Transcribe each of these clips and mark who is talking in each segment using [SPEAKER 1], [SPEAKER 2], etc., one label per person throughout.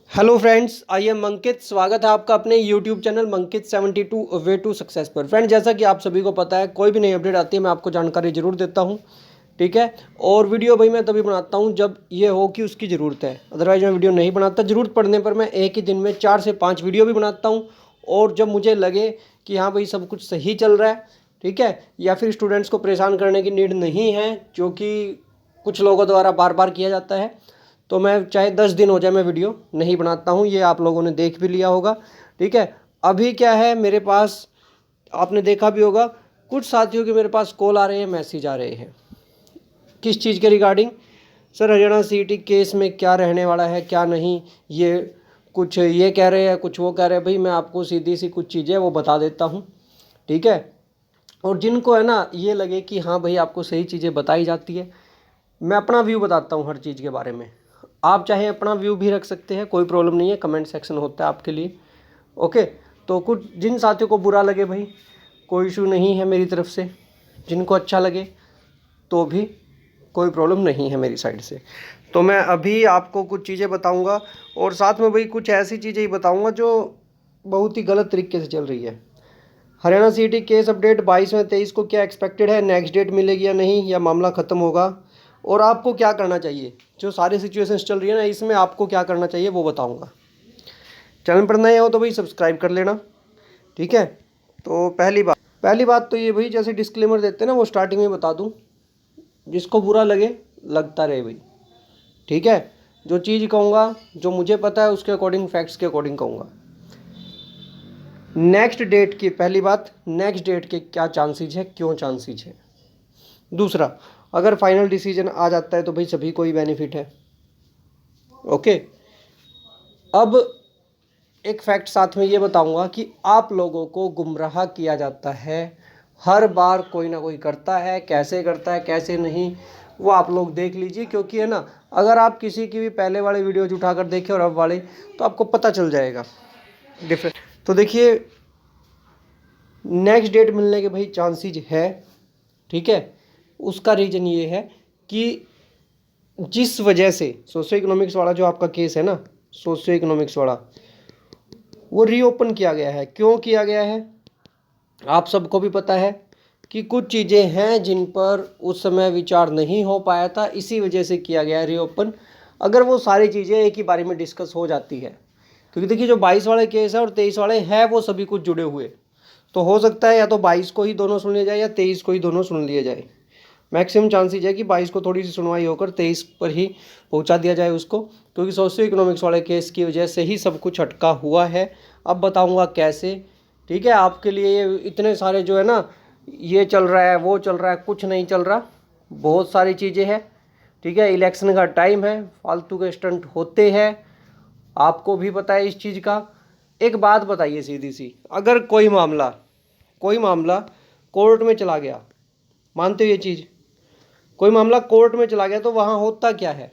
[SPEAKER 1] Hello friends, I am Ankit. स्वागत है आपका अपने YouTube channel Mankit 72 way to success पर। फ्रेंड, जैसा कि आप सभी को पता है, कोई भी नई अपडेट आती है मैं आपको जानकारी ज़रूर देता हूं। ठीक है। और वीडियो भाई मैं तभी बनाता हूं जब ये हो कि उसकी ज़रूरत है, अदरवाइज मैं वीडियो नहीं बनाता। ज़रूरत पड़ने पर मैं एक ही दिन में 4 से 5 वीडियो भी बनाता हूँ। और जब मुझे लगे कि हाँ भाई सब कुछ सही चल रहा है, ठीक है, या फिर स्टूडेंट्स को परेशान करने की नीड नहीं है, जो कि कुछ लोगों द्वारा बार बार किया जाता है, तो मैं चाहे 10 दिन हो जाए मैं वीडियो नहीं बनाता हूँ। ये आप लोगों ने देख भी लिया होगा। ठीक है। अभी क्या है मेरे पास, आपने देखा भी होगा, कुछ साथियों के मेरे पास कॉल आ रहे हैं, मैसेज आ रहे हैं। किस चीज़ के regarding? Sir, Haryana CET case में क्या रहने वाला है क्या नहीं, ये कुछ ये कह रहे हैं, कुछ वो कह रहे हैं। भाई मैं आपको सीधी सी कुछ चीज़ें वो बता देता हूँ। ठीक है। और जिनको है ना ये लगे कि हाँ भाई आपको सही चीज़ें बताई जाती है, मैं अपना व्यू बताता हूँ हर चीज़ के बारे में। आप चाहे अपना व्यू भी रख सकते हैं, कोई प्रॉब्लम नहीं है, कमेंट सेक्शन होता है आपके लिए। ओके। तो कुछ जिन साथियों को बुरा लगे भाई, कोई इशू नहीं है मेरी तरफ से। जिनको अच्छा लगे तो भी कोई प्रॉब्लम नहीं है मेरी साइड से। तो मैं अभी आपको कुछ चीज़ें बताऊंगा, और साथ में भाई कुछ ऐसी चीज़ें ही बताऊंगा जो बहुत ही गलत तरीके से चल रही है। हरियाणा सीईटी केस अपडेट 22 में 23 को क्या एक्सपेक्टेड है, नेक्स्ट डेट मिलेगी या नहीं, या मामला ख़त्म होगा, और आपको क्या करना चाहिए। जो सारी सिचुएशंस चल रही है ना, इसमें आपको क्या करना चाहिए वो बताऊंगा। चैनल पर नए हो तो भाई सब्सक्राइब कर लेना। ठीक है। तो पहली बात तो ये भाई, जैसे डिस्क्लेमर देते हैं ना, वो स्टार्टिंग में बता दूं। जिसको बुरा लगे लगता रहे भाई। ठीक है। जो चीज़ कहूँगा, जो मुझे पता है उसके अकॉर्डिंग, फैक्ट्स के अकॉर्डिंग कहूँगा। नेक्स्ट डेट की पहली बात, नेक्स्ट डेट के क्या चांसेस है, क्यों चांसेस है। दूसरा, अगर फाइनल डिसीजन आ जाता है तो भाई सभी को ही बेनिफिट है। ओके। अब एक फैक्ट साथ में ये बताऊंगा कि आप लोगों को गुमराह किया जाता है हर बार, कोई ना कोई करता है, कैसे करता है कैसे नहीं वो आप लोग देख लीजिए। क्योंकि है ना, अगर आप किसी की भी पहले वाले वीडियोज उठाकर देखें और अब वाले, तो आपको पता चल जाएगा डिफरेंट। तो देखिए, नेक्स्ट डेट मिलने के भाई चांसेस है। ठीक है। उसका रीज़न ये है कि जिस वजह से सोशियो इकोनॉमिक्स वाला जो आपका केस है ना, सोशियो इकोनॉमिक्स वाला, वो रीओपन किया गया है। क्यों किया गया है आप सबको भी पता है कि कुछ चीज़ें हैं जिन पर उस समय विचार नहीं हो पाया था, इसी वजह से किया गया है रीओपन। अगर वो सारी चीज़ें एक ही बारी में डिस्कस हो जाती है, क्योंकि देखिए जो 22 वाले केस है और 23 वाले हैं वो सभी कुछ जुड़े हुए, तो हो सकता है या तो 22 को ही दोनों सुन लिया जाए या 23 को ही दोनों सुन लिए जाए। मैक्सिमम चांसेज है कि 22 को थोड़ी सी सुनवाई होकर 23 पर ही पहुंचा दिया जाए उसको, क्योंकि सोशियो इकोनॉमिक्स वाले केस की वजह से ही सब कुछ अटका हुआ है। अब बताऊंगा कैसे। ठीक है। आपके लिए ये इतने सारे जो है ना, ये चल रहा है वो चल रहा है, कुछ नहीं चल रहा, बहुत सारी चीज़ें हैं। ठीक है। इलेक्शन का टाइम है, फालतू के स्टंट होते हैं, आपको भी पता है इस चीज़ का। एक बात बताइए सीधी सी, अगर कोई मामला कोर्ट में चला गया, मानते हो ये चीज़, कोई मामला कोर्ट में चला गया तो वहाँ होता क्या है,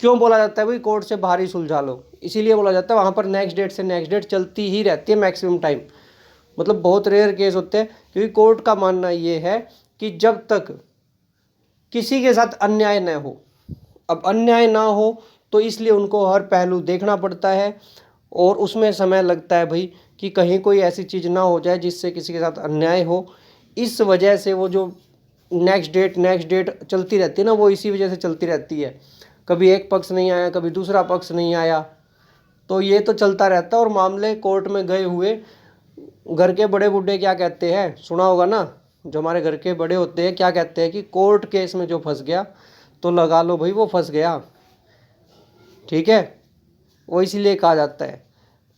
[SPEAKER 1] क्यों बोला जाता है भाई कोर्ट से बाहर ही सुलझा लो? इसीलिए बोला जाता है वहाँ पर नेक्स्ट डेट से नेक्स्ट डेट चलती ही रहती है मैक्सिमम टाइम। मतलब बहुत रेयर केस होते हैं, क्योंकि कोर्ट का मानना ये है कि जब तक किसी के साथ अन्याय न हो, अब अन्याय ना हो तो इसलिए उनको हर पहलू देखना पड़ता है, और उसमें समय लगता है भाई कि कहीं कोई ऐसी चीज़ ना हो जाए जिससे किसी के साथ अन्याय हो। इस वजह से वो जो नेक्स्ट डेट चलती रहती है ना, वो इसी वजह से चलती रहती है। कभी एक पक्ष नहीं आया, कभी दूसरा पक्ष नहीं आया, तो ये तो चलता रहता है। और मामले कोर्ट में गए हुए, घर के बड़े बूढ़े क्या कहते हैं, सुना होगा ना, जो हमारे घर के बड़े होते हैं क्या कहते हैं कि कोर्ट केस में जो फंस गया तो लगा लो भाई वो फंस गया। ठीक है। वो इसीलिए कहा जाता है।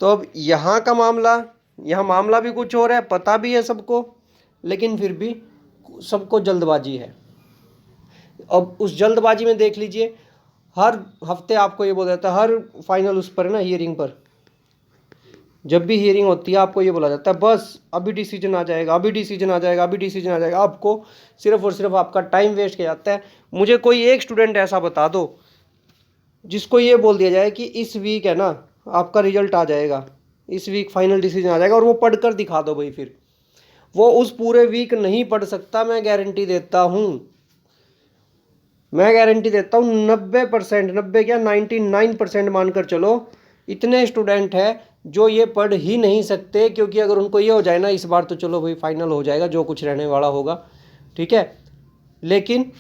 [SPEAKER 1] तो अब यहाँ मामला भी कुछ और है, पता भी है सबको, लेकिन फिर भी सबको जल्दबाजी है। अब उस जल्दबाजी में देख लीजिए, हर हफ्ते आपको ये बोला जाता है, हर फाइनल उस पर है ना, हियरिंग पर, जब भी हियरिंग होती है आपको ये बोला जाता है बस अभी डिसीजन आ जाएगा, अभी डिसीजन आ जाएगा, अभी डिसीजन आ जाएगा। आपको सिर्फ और सिर्फ आपका टाइम वेस्ट किया जाता है। मुझे कोई एक स्टूडेंट ऐसा बता दो जिसको ये बोल दिया जाए कि इस वीक है ना आपका रिजल्ट आ जाएगा, इस वीक फाइनल डिसीजन आ जाएगा, और वो पढ़कर दिखा दो भाई, फिर वो उस पूरे वीक नहीं पढ़ सकता, मैं गारंटी देता हूँ। मैं गारंटी देता हूँ 90%, 90 क्या 99% मानकर चलो, इतने स्टूडेंट हैं जो ये पढ़ ही नहीं सकते, क्योंकि अगर उनको ये हो जाए ना इस बार तो चलो भाई फाइनल हो जाएगा जो कुछ रहने वाला होगा, ठीक है, लेकिन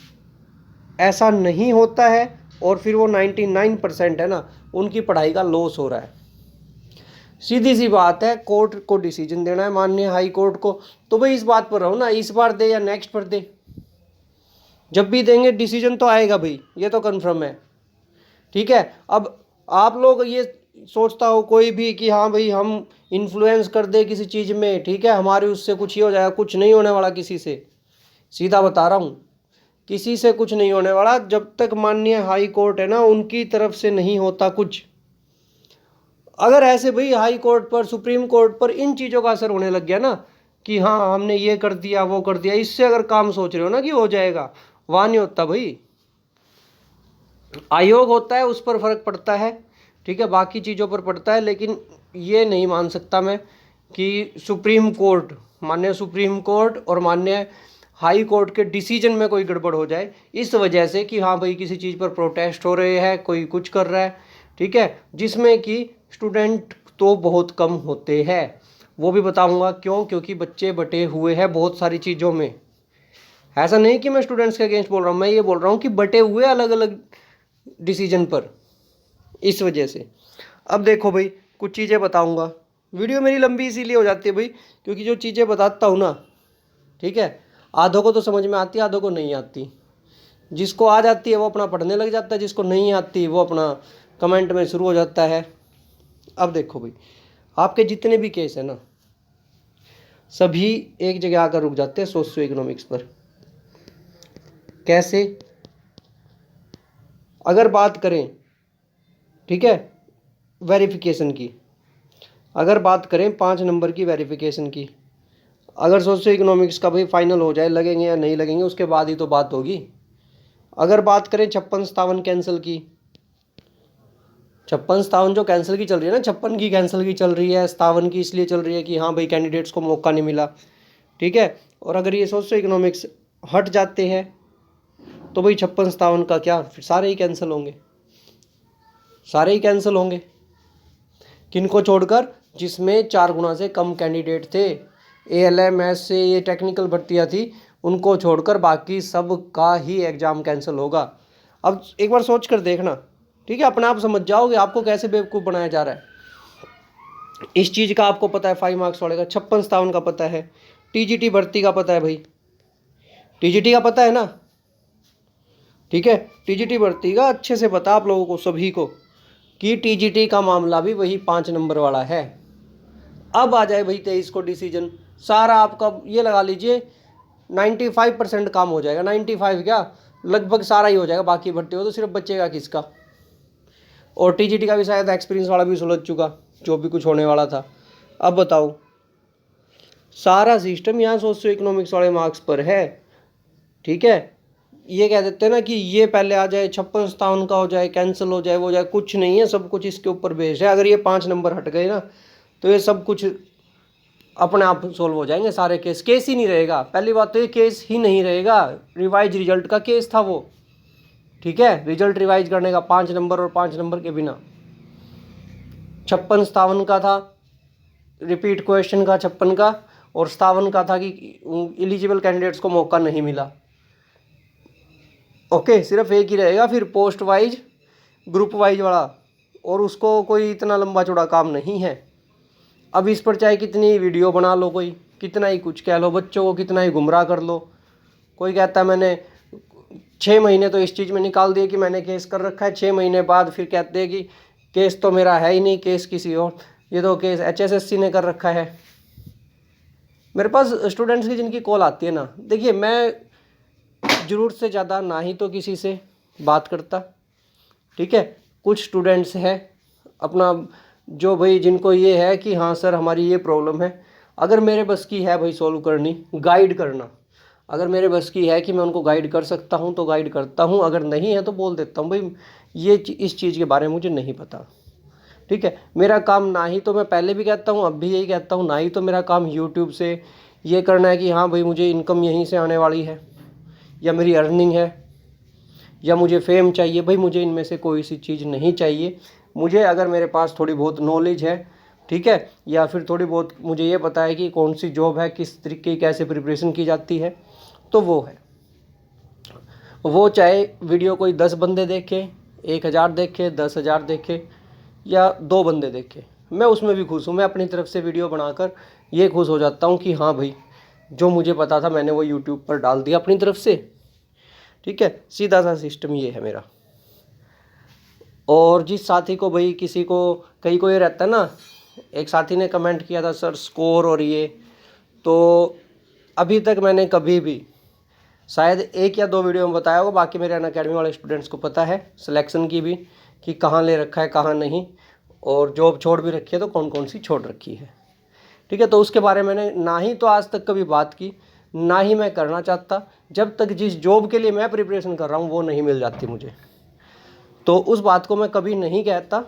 [SPEAKER 1] ऐसा नहीं होता है और फिर वो 99% है ना उनकी पढ़ाई का लॉस हो रहा है। सीधी सी बात है, कोर्ट को डिसीजन देना है, माननीय हाई कोर्ट को, तो भाई इस बात पर रहो ना, इस बार दे या नेक्स्ट पर दे, जब भी देंगे डिसीजन तो आएगा भाई, ये तो कन्फर्म है, ठीक है। अब आप लोग ये सोचता हो कोई भी कि हाँ भाई हम इन्फ्लुएंस कर दे किसी चीज़ में, ठीक है, हमारे उससे कुछ ही हो जाएगा, कुछ नहीं होने वाला किसी से, सीधा बता रहा हूँ, किसी से कुछ नहीं होने वाला, जब तक माननीय हाई कोर्ट है ना उनकी तरफ से नहीं होता कुछ। अगर ऐसे भाई हाई कोर्ट पर, सुप्रीम कोर्ट पर इन चीज़ों का असर होने लग गया ना कि हाँ हमने ये कर दिया वो कर दिया, इससे अगर काम सोच रहे हो ना कि हो जाएगा, वहाँ नहीं होता भाई। आयोग होता है उस पर फर्क पड़ता है, ठीक है, बाकी चीज़ों पर पड़ता है, लेकिन ये नहीं मान सकता मैं कि सुप्रीम कोर्ट, माननीय सुप्रीम कोर्ट और माननीय हाई कोर्ट के डिसीजन में कोई गड़बड़ हो जाए इस वजह से कि हाँ भाई किसी चीज़ पर प्रोटेस्ट हो रहे हैं, कोई कुछ कर रहा है, ठीक है, जिसमें कि स्टूडेंट तो बहुत कम होते हैं। वो भी बताऊंगा क्यों, क्योंकि बच्चे बटे हुए हैं बहुत सारी चीज़ों में। ऐसा नहीं कि मैं स्टूडेंट्स के अगेंस्ट बोल रहा हूँ, मैं ये बोल रहा हूँ कि बटे हुए अलग अलग डिसीजन पर, इस वजह से। अब देखो भाई कुछ चीज़ें बताऊंगा, वीडियो मेरी लंबी इसीलिए हो जाती है भाई क्योंकि जो चीज़ें बताता हूँ ना, ठीक है, आधों को तो समझ में आती है, आधों को नहीं आती। जिसको आ जाती है वो अपना पढ़ने लग जाता है, जिसको नहीं आती वो अपना कमेंट में शुरू हो जाता है। अब देखो भाई आपके जितने भी केस है ना सभी एक जगह आकर रुक जाते हैं सोशियो इकोनॉमिक्स पर। कैसे? अगर बात करें, ठीक है, वेरिफिकेशन की, अगर बात करें 5 नंबर की वेरिफिकेशन की, अगर सोशियो इकोनॉमिक्स का भाई फाइनल हो जाए, लगेंगे या नहीं लगेंगे उसके बाद ही तो बात होगी। अगर बात करें 56-57 कैंसिल की, 56-57 जो कैंसिल की चल रही है ना, 56 की कैंसिल की चल रही है, 57 की इसलिए चल रही है कि हाँ भाई कैंडिडेट्स को मौका नहीं मिला, ठीक है। और अगर ये सोशियो इकोनॉमिक्स हट जाते हैं तो भाई 56-57 का क्या, फिर सारे ही कैंसिल होंगे, सारे ही कैंसिल होंगे। किनको छोड़कर? जिसमें 4 गुना से कम कैंडिडेट थे, ALMS से ये टेक्निकल भर्तियाँ थी, उनको छोड़कर बाकी सब का ही एग्ज़ाम कैंसिल होगा। अब एक बार सोच कर देखना, ठीक है, अपने आप समझ जाओगे आपको कैसे बेवकूफ़ बनाया जा रहा है। इस चीज़ का आपको पता है 5 मार्क्स वाले का, 56-57 का पता है, TGT भर्ती का पता है भाई, TGT का पता है ना, ठीक है, TGT भर्ती का अच्छे से पता आप लोगों को सभी को कि TGT का मामला भी वही 5 नंबर वाला है। अब आ जाए भाई 23 को डिसीजन, सारा आपका ये लगा लीजिए 95% काम हो जाएगा, 95 क्या लगभग सारा ही हो जाएगा, बाकी भर्ती हो तो सिर्फ बचेगा किसका। और TGT का भी शायद एक्सपीरियंस वाला भी सुलझ चुका, जो भी कुछ होने वाला था। अब बताओ, सारा सिस्टम यहाँ सोशियो इकोनॉमिक्स वाले मार्क्स पर है, ठीक है। ये कह देते हैं ना कि ये पहले आ जाए, 56-57 का हो जाए, कैंसिल हो जाए, वो हो जाए, कुछ नहीं है, सब कुछ इसके ऊपर बेस्ड है। अगर ये 5 नंबर हट गए ना तो ये सब कुछ अपने आप सोल्व हो जाएंगे, सारे केस, केस ही नहीं रहेगा। पहली बात तो ये केस ही नहीं रहेगा, रिवाइज रिजल्ट का केस था वो, ठीक है, रिजल्ट रिवाइज करने का 5 नंबर और 5 नंबर के बिना। 56-57 का था, रिपीट क्वेश्चन का 56 का, और 57 का था कि एलिजिबल कैंडिडेट्स को मौका नहीं मिला। ओके, सिर्फ एक ही रहेगा फिर पोस्ट वाइज, ग्रुप वाइज वाला, और उसको कोई इतना लंबा चौड़ा काम नहीं है। अब इस पर चाहे कितनी वीडियो बना लो, कोई कितना ही कुछ कह लो, बच्चों को कितना ही गुमराह कर लो, कोई कहता है मैंने 6 महीने तो इस चीज़ में निकाल दिए कि मैंने केस कर रखा है, 6 महीने बाद फिर कहते हैं कि केस तो मेरा है ही नहीं, केस किसी और, ये तो केस HSSC ने कर रखा है। मेरे पास स्टूडेंट्स की जिनकी कॉल आती है ना, देखिए मैं ज़रूरत से ज़्यादा ना ही तो किसी से बात करता, ठीक है, कुछ स्टूडेंट्स हैं अपना जो भाई जिनको ये है कि हाँ सर हमारी ये प्रॉब्लम है, अगर मेरे बस की है भाई सॉल्व करनी, गाइड करना, अगर मेरे बस की है कि मैं उनको गाइड कर सकता हूँ तो गाइड करता हूँ, अगर नहीं है तो बोल देता हूँ भाई ये इस चीज़ के बारे में मुझे नहीं पता, ठीक है। मेरा काम ना ही तो, मैं पहले भी कहता हूँ अब भी यही कहता हूँ, ना ही तो मेरा काम यूट्यूब से ये करना है कि हाँ भाई मुझे इनकम यहीं से आने वाली है या मेरी अर्निंग है, या मुझे फेम चाहिए, भाई मुझे इनमें से कोई सी चीज़ नहीं चाहिए। मुझे अगर मेरे पास थोड़ी बहुत नॉलेज है, ठीक है, या फिर थोड़ी बहुत मुझे ये पता है कि कौन सी जॉब है, किस तरीके की कैसे प्रिपरेशन की जाती है, तो वो है। वो चाहे वीडियो कोई 10 बंदे देखे, 1000 देखे, 10,000 देखे, या 2 बंदे देखे, मैं उसमें भी खुश हूँ। मैं अपनी तरफ से वीडियो बनाकर ये खुश हो जाता हूँ कि हाँ भाई, जो मुझे पता था मैंने वो यूट्यूब पर डाल दिया अपनी तरफ से, ठीक है। सीधा सा सिस्टम ये है मेरा। और जिस साथी को भाई, किसी को, कहीं को ये रहता है ना, एक साथी ने कमेंट किया था सर स्कोर और ये, तो अभी तक मैंने कभी भी, शायद 1 या 2 वीडियो में बताया होगा, बाकी मेरे अनअकैडमी वाले स्टूडेंट्स को पता है सिलेक्शन की भी, कि कहाँ ले रखा है कहाँ नहीं, और जॉब छोड़ भी रखी है तो कौन कौन सी छोड़ रखी है, ठीक है। तो उसके बारे में मैंने ना ही तो आज तक कभी बात की, ना ही मैं करना चाहता, जब तक जिस जॉब के लिए मैं प्रिपरेशन कर रहा हूँ वो नहीं मिल जाती मुझे, तो उस बात को मैं कभी नहीं कहता,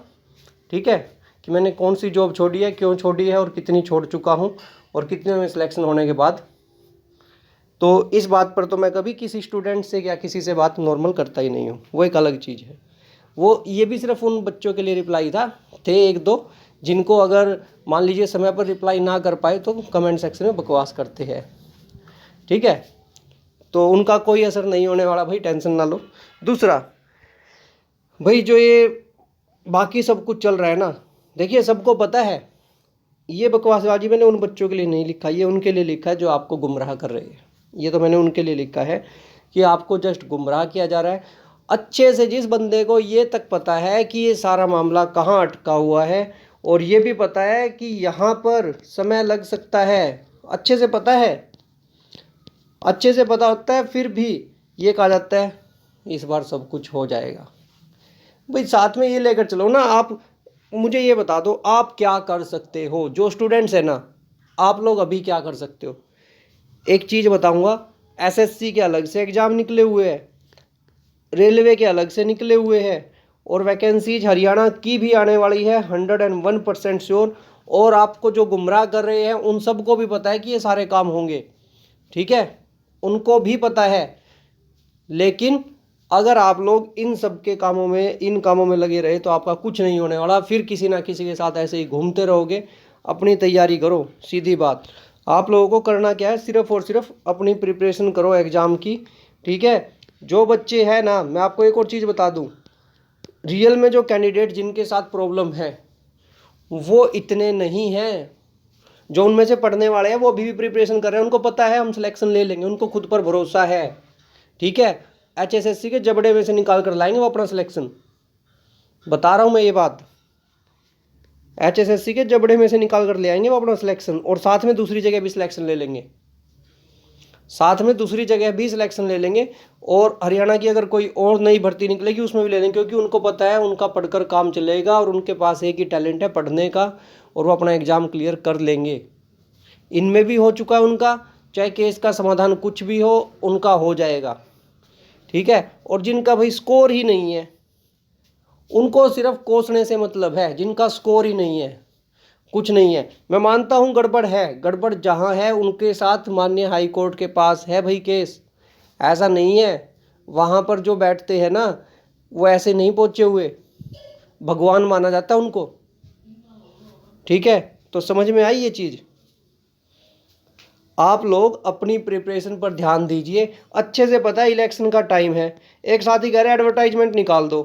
[SPEAKER 1] ठीक है, कि मैंने कौन सी जॉब छोड़ी है, क्यों छोड़ी है, और कितनी छोड़ चुका हूँ, और कितने में सिलेक्शन होने के बाद। तो इस बात पर तो मैं कभी किसी स्टूडेंट से या किसी से बात नॉर्मल करता ही नहीं हूँ, वो एक अलग चीज़ है। वो ये भी सिर्फ उन बच्चों के लिए रिप्लाई था, थे 1-2 जिनको अगर मान लीजिए समय पर रिप्लाई ना कर पाए तो कमेंट सेक्शन में बकवास करते हैं, ठीक है, तो उनका कोई असर नहीं होने वाला भाई, टेंशन ना लो। दूसरा भाई, जो ये बाकी सब कुछ चल रहा है ना, देखिए सबको पता है ये बकवासबाजी मैंने उन बच्चों के लिए नहीं लिखा, ये उनके लिए लिखा है जो आपको गुमराह कर रहे हैं। ये तो मैंने उनके लिए लिखा है कि आपको जस्ट गुमराह किया जा रहा है। अच्छे से जिस बंदे को ये तक पता है कि ये सारा मामला कहाँ अटका हुआ है, और ये भी पता है कि यहाँ पर समय लग सकता है, अच्छे से पता है, अच्छे से पता होता है, फिर भी ये कहा जाता है इस बार सब कुछ हो जाएगा। भाई साथ में ये लेकर चलो ना। आप मुझे ये बता दो, आप क्या कर सकते हो, जो स्टूडेंट्स है ना, आप लोग अभी क्या कर सकते हो। एक चीज़ बताऊंगा, एसएससी के अलग से एग्ज़ाम निकले हुए हैं, रेलवे के अलग से निकले हुए हैं, और वैकेंसीज हरियाणा की भी आने वाली है 101% श्योर। और आपको जो गुमराह कर रहे हैं उन सबको भी पता है कि ये सारे काम होंगे, ठीक है, उनको भी पता है। लेकिन अगर आप लोग इन सब के कामों में, इन कामों में लगे रहे तो आपका कुछ नहीं होने वाला, फिर किसी ना किसी के साथ ऐसे ही घूमते रहोगे। अपनी तैयारी करो, सीधी बात। आप लोगों को करना क्या है, सिर्फ और सिर्फ अपनी प्रिपरेशन करो एग्ज़ाम की, ठीक है। जो बच्चे हैं ना, मैं आपको एक और चीज़ बता दूं, रियल में जो कैंडिडेट जिनके साथ प्रॉब्लम है वो इतने नहीं हैं। जो उनमें से पढ़ने वाले हैं वो अभी भी प्रिपरेशन कर रहे हैं, उनको पता है हम सिलेक्शन ले लेंगे, उनको खुद पर भरोसा है, ठीक है। एचएसएससी के जबड़े में से निकाल कर लाएंगे वो अपना सिलेक्शन, बता रहा हूँ मैं ये बात। एचएसएससी के जबड़े में से निकाल कर ले आएंगे वो अपना सिलेक्शन, और साथ में दूसरी जगह भी सिलेक्शन ले लेंगे, साथ में दूसरी जगह भी सिलेक्शन ले लेंगे। और हरियाणा की अगर कोई और नई भर्ती निकलेगी उसमें भी ले लेंगे, क्योंकि उनको पता है उनका पढ़कर काम चलेगा, और उनके पास एक ही टैलेंट है पढ़ने का, और वो अपना एग्ज़ाम क्लियर कर लेंगे। इनमें भी हो चुका है उनका, चाहे केस का समाधान कुछ भी हो, उनका हो जाएगा, ठीक है। और जिनका भाई स्कोर ही नहीं है, उनको सिर्फ कोसने से मतलब है। जिनका स्कोर ही नहीं है, कुछ नहीं है। मैं मानता हूँ गड़बड़ है, गड़बड़ जहाँ है उनके साथ माननीय हाई कोर्ट के पास है भाई केस, ऐसा नहीं है। वहाँ पर जो बैठते हैं ना, वो ऐसे नहीं पहुँचे हुए, भगवान माना जाता है उनको, ठीक है। तो समझ में आई ये चीज़। आप लोग अपनी प्रिपरेशन पर ध्यान दीजिए। अच्छे से पता है इलेक्शन का टाइम है। एक साथी कह रहे एडवर्टाइजमेंट निकाल दो,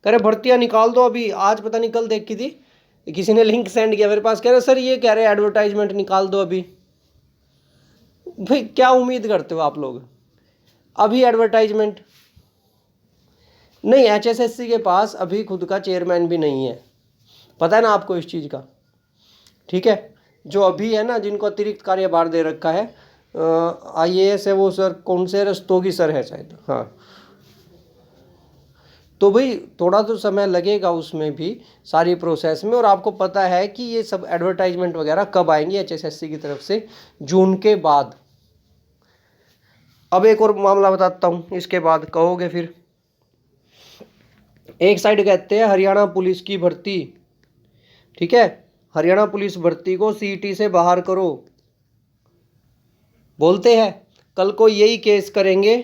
[SPEAKER 1] कह रहे भर्तियाँ निकाल दो अभी, आज पता नहीं कल देखी थी, किसी ने लिंक सेंड किया मेरे पास, कह रहे सर ये कह रहे एडवर्टाइजमेंट निकाल दो अभी। भाई क्या उम्मीद करते हो आप लोग, अभी एडवर्टाइजमेंट नहीं। एचएसएससी के पास अभी खुद का चेयरमैन भी नहीं है, पता है ना आपको इस चीज़ का, ठीक है। जो अभी है ना, जिनको अतिरिक्त कार्यभार दे रखा है, आईएएस है वो सर, कौन से रस्तोगी सर है शायद, हाँ। तो भाई थोड़ा तो समय लगेगा उसमें भी, सारी प्रोसेस में। और आपको पता है कि ये सब एडवर्टाइजमेंट वगैरह कब आएंगे एचएसएससी की तरफ से, जून के बाद। अब एक और मामला बताता हूँ, इसके बाद कहोगे फिर। एक साइड कहते हैं हरियाणा पुलिस की भर्ती, ठीक है, हरियाणा पुलिस भर्ती को सीईटी से बाहर करो, बोलते हैं। कल को यही केस करेंगे,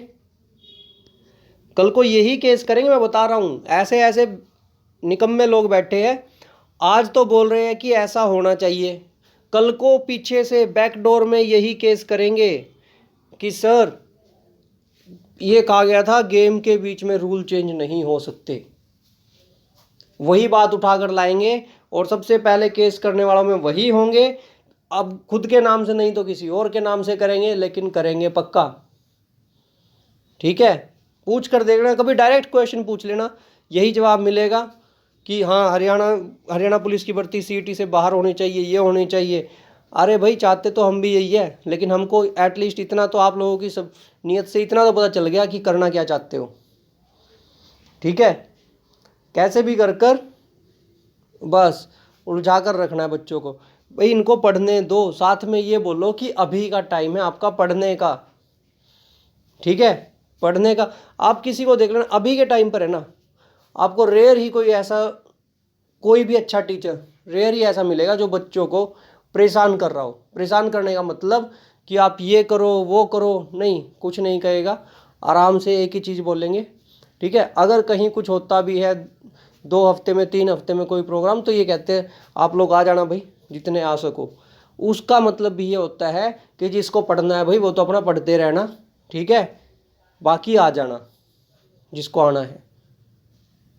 [SPEAKER 1] कल को यही केस करेंगे, मैं बता रहा हूँ। ऐसे ऐसे निकम्मे लोग बैठे हैं, आज तो बोल रहे हैं कि ऐसा होना चाहिए, कल को पीछे से बैकडोर में यही केस करेंगे कि सर ये कहा गया था गेम के बीच में रूल चेंज नहीं हो सकते। वही बात उठाकर लाएंगे और सबसे पहले केस करने वालों में वही होंगे। अब खुद के नाम से नहीं तो किसी और के नाम से करेंगे, लेकिन करेंगे पक्का। ठीक है, पूछ कर देख लेना, कभी डायरेक्ट क्वेश्चन पूछ लेना, यही जवाब मिलेगा कि हाँ हरियाणा पुलिस की भर्ती सीईटी से बाहर होनी चाहिए, ये होनी चाहिए। अरे भाई चाहते तो हम भी यही है, लेकिन हमको एटलीस्ट इतना तो आप लोगों की सब नीयत से इतना तो पता चल गया कि करना क्या चाहते हो। ठीक है, कैसे भी कर कर बस उलझा कर रखना है बच्चों को। भाई इनको पढ़ने दो, साथ में ये बोलो कि अभी का टाइम है आपका पढ़ने का। ठीक है, पढ़ने का। आप किसी को देख लेना, अभी के टाइम पर है ना, आपको रेयर ही कोई ऐसा, कोई भी अच्छा टीचर रेयर ही ऐसा मिलेगा जो बच्चों को परेशान कर रहा हो। परेशान करने का मतलब कि आप ये करो वो करो, नहीं, कुछ नहीं कहेगा, आराम से एक ही चीज़ बोलेंगे। ठीक है, अगर कहीं कुछ होता भी है 2 हफ्ते में 3 हफ्ते में कोई प्रोग्राम, तो ये कहते हैं आप लोग आ जाना भाई, जितने आ सको। उसका मतलब भी ये होता है कि जिसको पढ़ना है भाई वो तो अपना पढ़ते रहना, ठीक है, बाकी आ जाना जिसको आना है।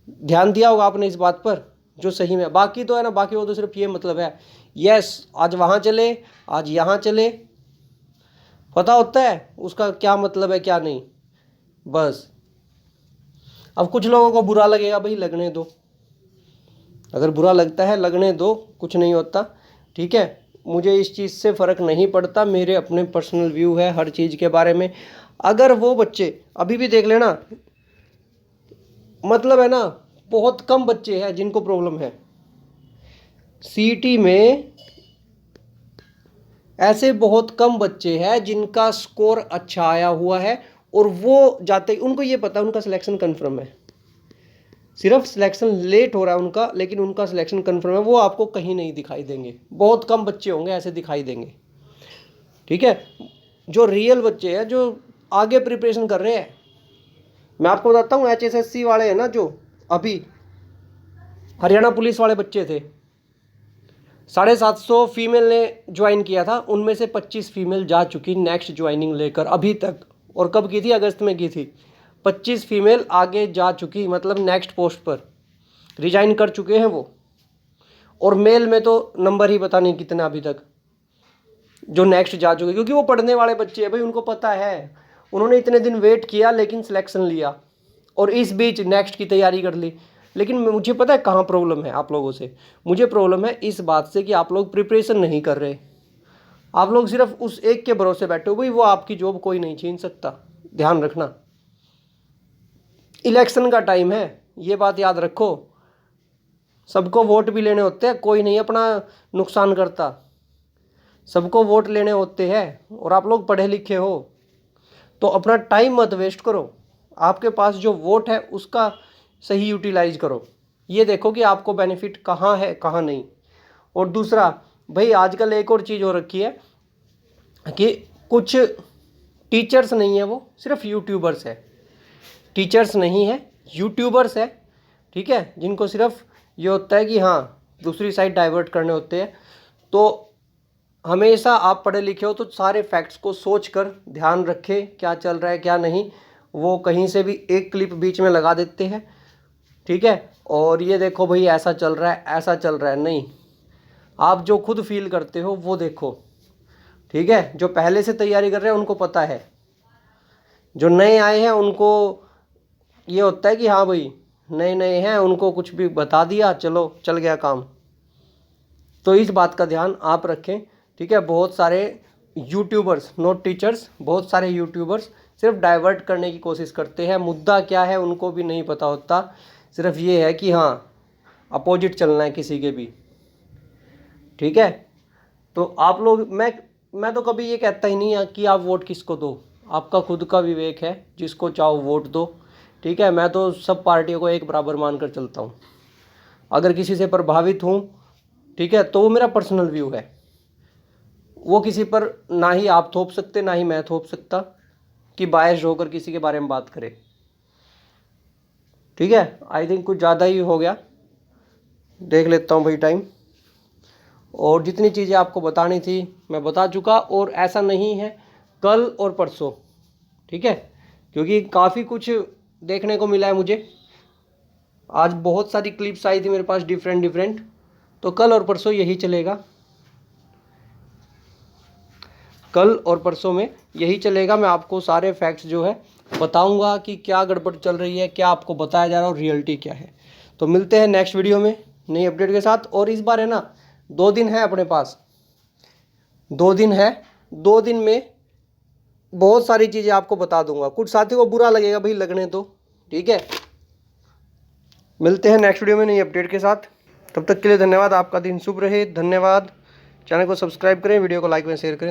[SPEAKER 1] ध्यान दिया होगा आपने इस बात पर, जो सही में। बाकी तो है ना, बाकी वो तो सिर्फ ये मतलब है, यस आज वहाँ चले, आज यहाँ चले, पता होता है उसका क्या मतलब है क्या नहीं, बस। अब कुछ लोगों को बुरा लगेगा, भाई लगने दो, अगर बुरा लगता है लगने दो, कुछ नहीं होता। ठीक है, मुझे इस चीज़ से फ़र्क नहीं पड़ता, मेरे अपने पर्सनल व्यू है हर चीज़ के बारे में। अगर वो बच्चे अभी भी देख लेना, मतलब है ना, बहुत कम बच्चे हैं जिनको प्रॉब्लम है सीईटी में, ऐसे बहुत कम बच्चे हैं जिनका स्कोर अच्छा आया हुआ है और वो जाते, उनको ये पता है उनका सिलेक्शन कन्फर्म है, सिर्फ सिलेक्शन लेट हो रहा है उनका, लेकिन उनका सिलेक्शन कन्फर्म है। वो आपको कहीं नहीं दिखाई देंगे, बहुत कम बच्चे होंगे ऐसे दिखाई देंगे। ठीक है, जो रियल बच्चे हैं जो आगे प्रिपरेशन कर रहे हैं, मैं आपको बताता हूँ, HSSC वाले हैं ना, जो अभी हरियाणा पुलिस वाले बच्चे थे, 750 फीमेल ने ज्वाइन किया था, उनमें से 25 फीमेल जा चुकी नेक्स्ट ज्वाइनिंग लेकर अभी तक। और कब की थी? अगस्त में की थी। 25 फीमेल आगे जा चुकी, मतलब नेक्स्ट पोस्ट पर रिजाइन कर चुके हैं वो। और मेल में तो नंबर ही पता नहीं कितना अभी तक जो नेक्स्ट जा चुके, क्योंकि वो पढ़ने वाले बच्चे हैं भाई, उनको पता है, उन्होंने इतने दिन वेट किया लेकिन सिलेक्शन लिया और इस बीच नेक्स्ट की तैयारी कर ली। लेकिन मुझे पता है कहाँ प्रॉब्लम है आप लोगों से, मुझे प्रॉब्लम है इस बात से कि आप लोग प्रिपरेशन नहीं कर रहे, आप लोग सिर्फ उस एक के भरोसे बैठे हो, भाई वो आपकी जॉब कोई नहीं छीन सकता, ध्यान रखना। इलेक्शन का टाइम है, ये बात याद रखो, सबको वोट भी लेने होते हैं, कोई नहीं अपना नुकसान करता, सबको वोट लेने होते हैं। और आप लोग पढ़े लिखे हो तो अपना टाइम मत वेस्ट करो, आपके पास जो वोट है उसका सही यूटिलाइज करो, ये देखो कि आपको बेनिफिट कहाँ है कहाँ नहीं। और दूसरा भाई आजकल एक और चीज़ हो रखी है कि कुछ टीचर्स नहीं है, वो सिर्फ यूट्यूबर्स है, टीचर्स नहीं है यूट्यूबर्स है। ठीक है, जिनको सिर्फ ये होता है कि हाँ दूसरी साइड डाइवर्ट करने होते हैं। तो हमेशा आप पढ़े लिखे हो तो सारे फैक्ट्स को सोच कर ध्यान रखें क्या चल रहा है क्या नहीं, वो कहीं से भी एक क्लिप बीच में लगा देते हैं। ठीक है, और ये देखो भाई ऐसा चल रहा है ऐसा चल रहा है, नहीं, आप जो खुद फील करते हो वो देखो। ठीक है, जो पहले से तैयारी कर रहे हैं उनको पता है, जो नए आए हैं उनको ये होता है कि हाँ भाई नए नए हैं, उनको कुछ भी बता दिया चलो चल गया काम। तो इस बात का ध्यान आप रखें। ठीक है, बहुत सारे यूट्यूबर्स, नॉट टीचर्स, बहुत सारे यूट्यूबर्स सिर्फ डाइवर्ट करने की कोशिश करते हैं, मुद्दा क्या है उनको भी नहीं पता होता, सिर्फ ये है कि हाँ अपोजिट चलना है किसी के भी। ठीक है, तो आप लोग, मैं तो कभी ये कहता ही नहीं है कि आप वोट किसको दो, आपका खुद का विवेक है, जिसको चाहो वोट दो। ठीक है, मैं तो सब पार्टियों को एक बराबर मानकर चलता हूँ, अगर किसी से प्रभावित हूँ ठीक है तो वो मेरा पर्सनल व्यू है, वो किसी पर ना ही आप थोप सकते ना ही मैं थोप सकता कि बायस्ड होकर किसी के बारे में बात करे। ठीक है, आई थिंक कुछ ज़्यादा ही हो गया, देख लेता हूँ भाई टाइम। और जितनी चीज़ें आपको बतानी थी मैं बता चुका, और ऐसा नहीं है कल और परसों, ठीक है, क्योंकि काफ़ी कुछ देखने को मिला है मुझे। आज बहुत सारी क्लिप्स आई थी मेरे पास डिफरेंट, तो कल और परसों यही चलेगा, कल और परसों में यही चलेगा। मैं आपको सारे फैक्ट्स जो है बताऊंगा कि क्या गड़बड़ चल रही है, क्या आपको बताया जा रहा है और रियलिटी क्या है। तो मिलते हैं नेक्स्ट वीडियो में नई अपडेट के साथ। और इस बार है ना 2 दिन है अपने पास, 2 दिन है, 2 दिन में बहुत सारी चीज़ें आपको बता दूंगा। कुछ साथियों को बुरा लगेगा भाई, लगने तो, ठीक है। मिलते हैं नेक्स्ट वीडियो में नई अपडेट के साथ, तब तक के लिए धन्यवाद। आपका दिन शुभ रहे, धन्यवाद। चैनल को सब्सक्राइब करें, वीडियो को लाइक और शेयर करें।